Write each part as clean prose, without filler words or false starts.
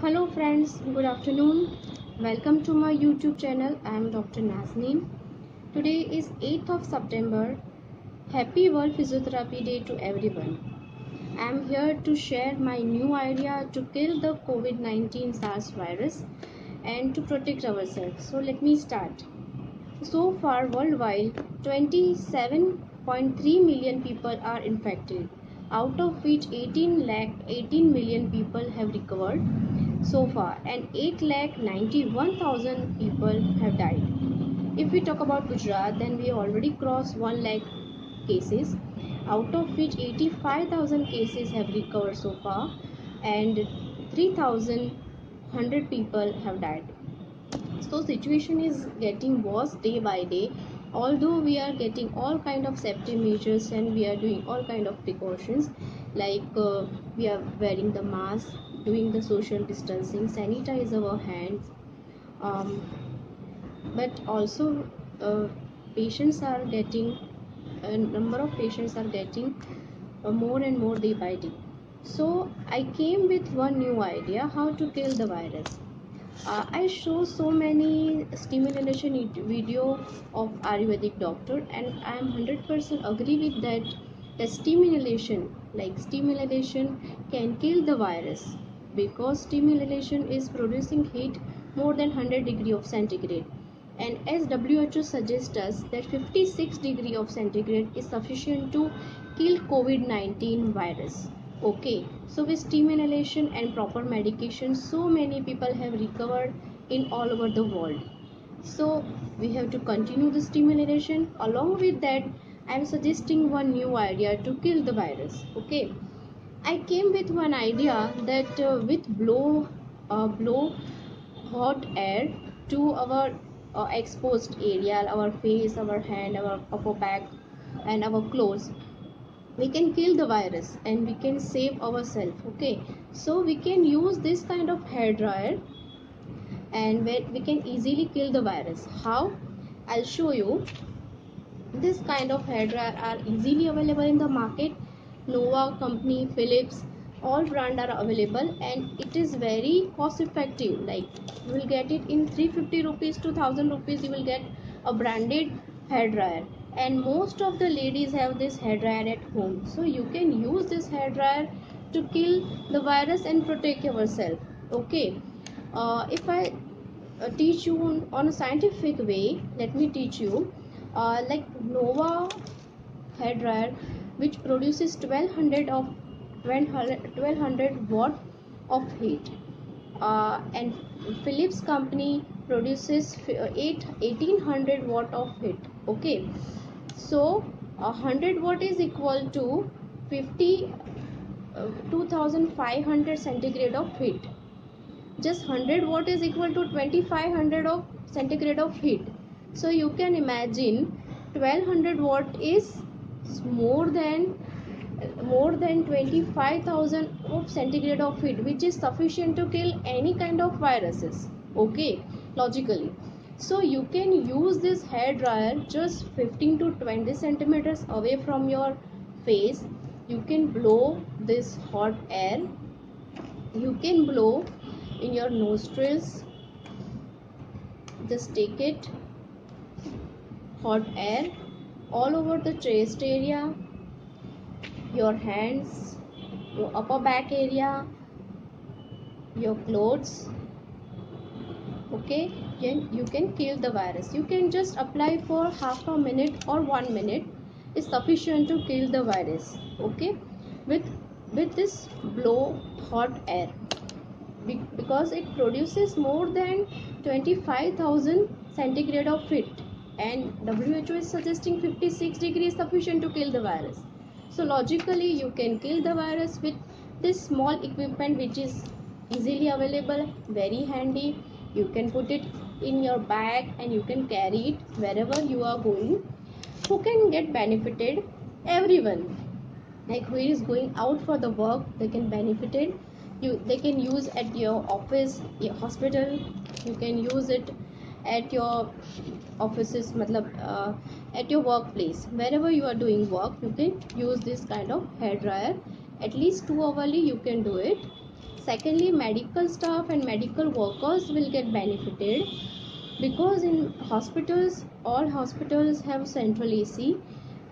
Hello friends, good afternoon. Welcome to my YouTube channel. I am Dr. Nazneen. Today is 8th of September. Happy World Physiotherapy Day to everyone. I am here to share my new idea to kill the COVID-19 SARS virus and to protect ourselves. So let me start. So far worldwide, 27.3 million people are infected, out of which 18 million people have recovered so far and 8,91,000 people have died. If we talk about Gujarat, then we already crossed 1 lakh cases, out of which 85,000 cases have recovered so far and 3,100 people have died. So situation is getting worse day by day, although we are getting all kind of safety measures and we are doing all kind of precautions, like we are wearing the mask, doing the social distancing, sanitize our hands, um, but also uh, patients are getting a number of patients are getting more and more day by day. So I came with one new idea how to kill the virus. I show so many stimulation video of Ayurvedic doctor, and I am 100% agree with that. The stimulation can kill the virus, because stimulation is producing heat more than 100 degree of centigrade, and as WHO suggests us that 56 degree of centigrade is sufficient to kill COVID-19 virus. Okay, so with stimulation and proper medication, so many people have recovered in all over the world. So we have to continue the stimulation. Along with that, I am suggesting one new idea to kill the virus. Okay, I came with one idea that with blow hot air to our exposed area, our face, our hand, our upper back, and our clothes, we can kill the virus and we can save ourselves. Okay, so we can use this kind of hair dryer and where we can easily kill the virus. How? I'll show you. This kind of hair dryer are easily available in the market. Nova company, Philips, all brand are available, and it is very cost effective. Like, you will get it in 350 rupees to 1000 rupees. You will get a branded hair dryer, and most of the ladies have this hair dryer at home, so you can use this hair dryer to kill the virus and protect yourself. Okay, if I teach you on a scientific way, let me teach you. Like Nova hair dryer, which produces 1200 watt of heat, and Philips company produces 1800 watt of heat. Okay, so 100 watt is equal to 50 2500 centigrade of heat. Just 100 watt is equal to 2500 of centigrade of heat. So you can imagine 1200 watt is more than 25,000 of centigrade of heat, which is sufficient to kill any kind of viruses. Okay, logically. So you can use this hair dryer just 15 to 20 centimeters away from your face. You can blow this hot air. You can blow in your nostrils. Just take it, hot air, all over the chest area, your hands, your upper back area, your clothes. Okay, then you can kill the virus. You can just apply for half a minute or 1 minute is sufficient to kill the virus. Okay, with this blow hot air, because it produces more than 25,000 centigrade of heat, and WHO is suggesting 56 degrees sufficient to kill the virus. So logically you can kill the virus with this small equipment, which is easily available, very handy. You can put it in your bag and you can carry it wherever you are going. Who can get benefited? Everyone. Like, who is going out for the work, they can benefit it. They can use at your office, your hospital. You can use it at your offices, matlab, at your workplace, wherever you are doing work, you can use this kind of hair dryer. At least 2 hourly you can do it. Secondly, medical staff and medical workers will get benefited, because in hospitals, all hospitals have central AC,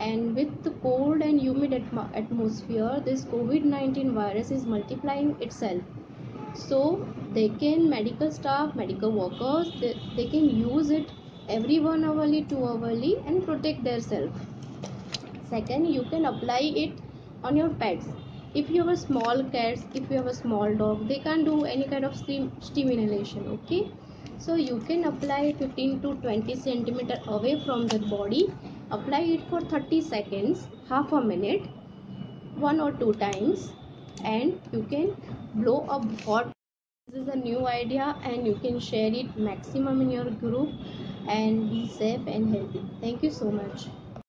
and with the cold and humid atmosphere, this COVID-19 virus is multiplying itself. So they can, medical staff, medical workers, they can use it every 1 hourly, 2 hourly, and protect themselves. Second, you can apply it on your pets. If you have a small cats, if you have a small dog, they can't do any kind of stimulation. Okay, so you can apply 15 to 20 centimeter away from the body. Apply it for 30 seconds, half a minute, 1 or 2 times, and you can blow up hot. This is a new idea, and you can share it maximum in your group, and be safe and healthy. Thank you so much.